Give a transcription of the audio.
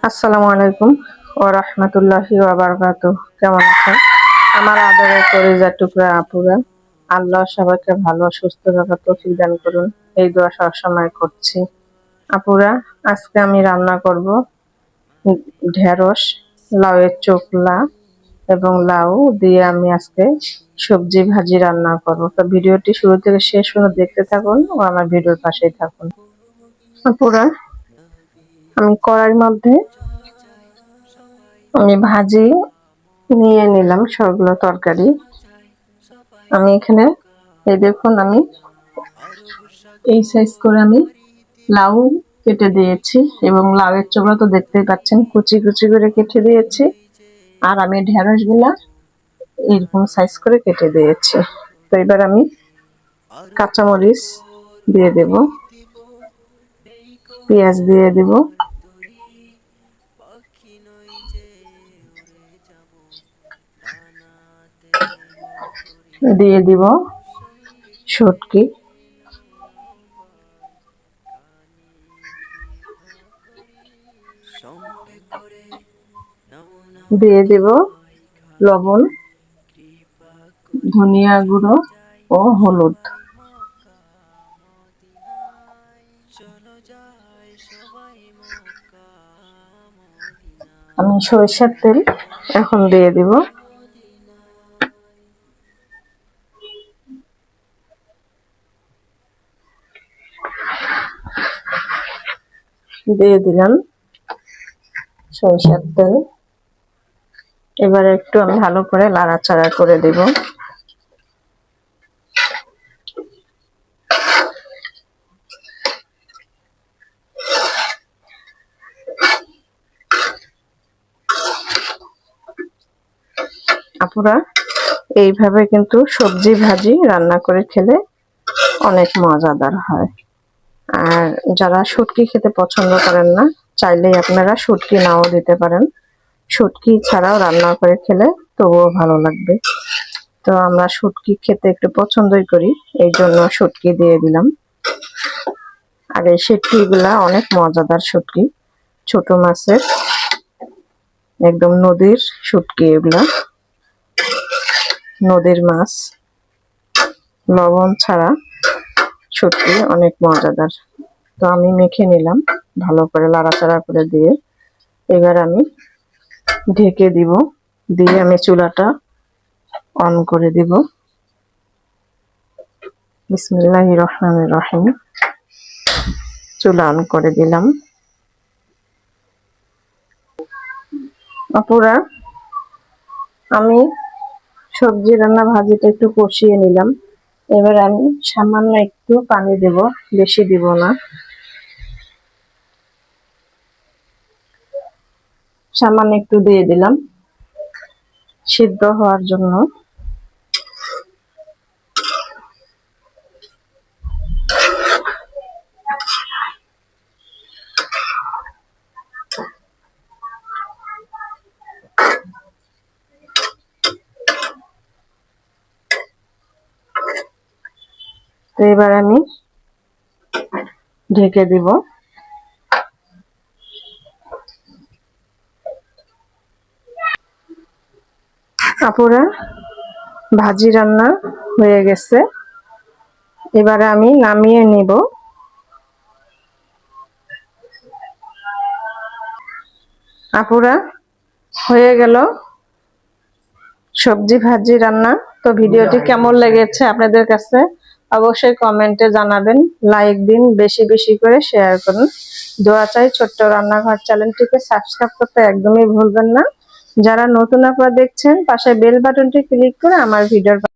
আসসালামু আলাইকুম ওয়া রাহমাতুল্লাহি ওয়া বারাকাতুহু। কেমন আছেন আমার আদরের কলিজার টুকরা আপুরা? আল্লাহ সবাইকে ভালো সুস্থ রাখার তৌফিক দান করুন, এই দোয়া সবসময় করছি। আপুরা, আজকে আমি রান্না করব ঢেঁড়স, লাউয়ের চোখলা এবং লাউ দিয়ে আমি আজকে সবজি ভাজি রান্না করব। তো ভিডিওটি শুরু থেকে শেষ পর্যন্ত দেখতে থাকুন ও আমার ভিডিওর পাশেই থাকুন। আপুরা, আমি কড়াইয়ের মধ্যে আমি ভাজি নিয়ে নিলাম সবগুলো তরকারি। আমি এখানে এই দেখুন, আমি এই সাইজ করে আমি লাউ কেটে দিয়েছি এবং লাউয়ের চোখলা তো দেখতেই পাচ্ছেন, কুচি কুচি করে কেটে দিয়েছি। আর আমি ঢেঁড়স গুলা এরকম সাইজ করে কেটে দিয়েছি। তো এবার আমি কাঁচামরিচ দিয়ে দেব, পেঁয়াজ দিয়ে দেব, দিয়ে দিব শুটকি, দিয়ে দিব লবণ, ধনিয়া গুঁড়ো ও হলুদ। আমি সরিষার তেল এখন দিয়ে দিব। দিয়ে দিলাম সরিষার তেল। এবার একটু আমি ভালো করে নাড়াচাড়া করে দেব। আপুরা, এইভাবে কিন্তু সবজি ভাজি রান্না করে খেলে অনেক মজাদার হয়। আর যারা শুটকি খেতে পছন্দ করেন না, চাইলেই আপনারা শুটকি নাও দিতে পারেন, শুটকি ছাড়াও রান্না করে খেলে তবুও ভালো লাগবে। তো আমরা শুটকি খেতে একটু পছন্দই করি, এই জন্য শুটকি দিয়ে দিলাম। আর এই শুটকি গুলা অনেক মজাদার শুটকি, ছোট মাছের, একদম নদীর শুটকি। এগুলা নদীর মাছ, লবণ ছাড়া শুটকি অনেক মজাদার। তো আমি মেখে নিলাম ভালো করে নাড়াচাড়া করে দিয়ে। এবার আমি ঢেকে দিব, দিয়ে আমি চুলাটা অন করে দিব। বিসমিল্লাহির রহমানির রহিম। চুলা অন করে দিলাম। আপুরা, আমি সবজি রান্না ভাজিটা একটু কষিয়ে নিলাম। এবার আমি সামান্য একটু পানি দেব, বেশি দিব না, সামান্য একটু দিয়ে দিলাম সিদ্ধ হওয়ার জন্য। তো এবার আমি ঢেকে দিব। আপুরা, ভাজি রান্না হয়ে গেছে, এবারে আমি নামিয়ে নিব। আপুরা, হয়ে গেল সবজি ভাজি রান্না। তো ভিডিওটি কেমন লেগেছে আপনাদের কাছে অবশ্যই কমেন্টে জানাবেন, লাইক দিন, বেশি বেশি করে শেয়ার করুন। দোয়া চাই ছোট্ট রান্নাঘর চ্যানেলটিকে সাবস্ক্রাইব করতে একদমই ভুলবেন না। যারা নতুন আপনারা দেখছেন, পাশে বেল বাটনটি ক্লিক করে আমার ভিডিওর